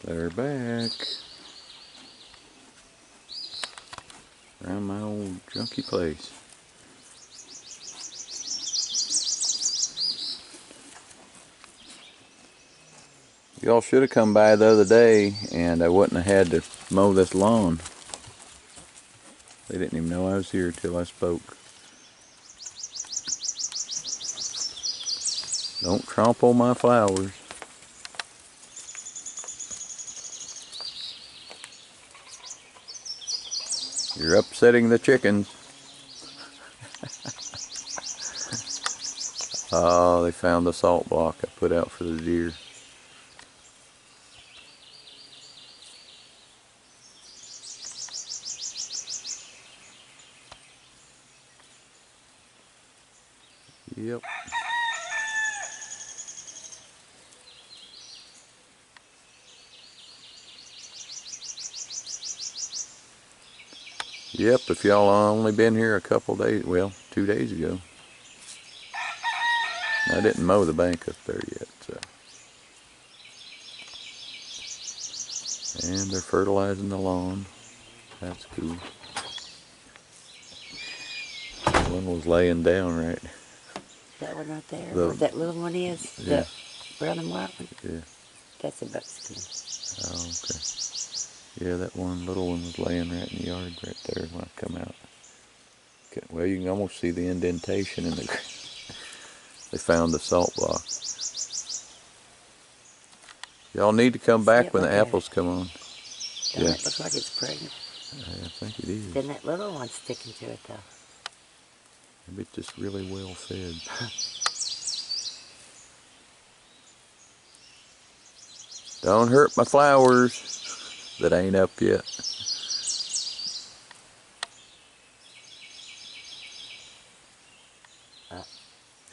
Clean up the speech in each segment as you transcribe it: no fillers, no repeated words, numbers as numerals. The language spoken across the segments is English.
They're back. Around my old junky place. Y'all should have come by the other day and I wouldn't have had to mow this lawn. They didn't even know I was here till I spoke. Don't trample my flowers. You're upsetting the chickens. Oh, they found the salt block I put out for the deer. Yep. Yep, if y'all only been here a couple days, well, 2 days ago. I didn't mow the bank up there yet, so. And they're fertilizing the lawn. That's cool. One was laying down, right? That one right there, where that little one is? Yeah. The brown and white one? Yeah. That's a buckskin. Oh, okay. Yeah, that one little one was laying right in the yard right there when I come out. Okay, well, you can almost see the indentation in the ground. They found the salt block. Y'all need to come back when the apples come on. Don't it look like it's pregnant? I think it is. Then that little one's sticking to it, though. Maybe it's just really well fed. Don't hurt my flowers that ain't up yet.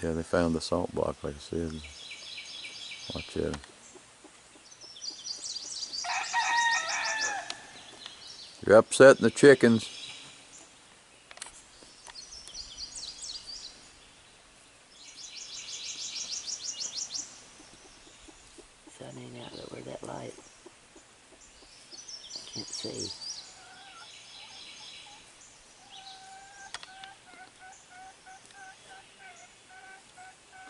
Yeah, they found the salt block, like I said. Watch out. You're upsetting the chickens. Sun ain't out, but where's that light? Can't see.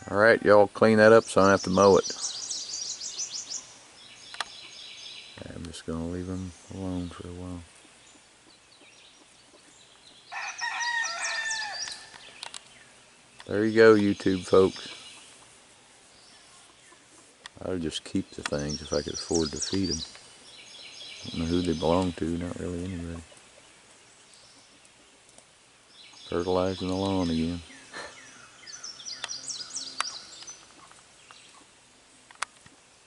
Alright, y'all clean that up so I don't have to mow it. I'm just going to leave them alone for a while. There you go, YouTube folks. I would just keep the things if I could afford to feed them. I don't know who they belong to, not really anybody. Fertilizing the lawn again.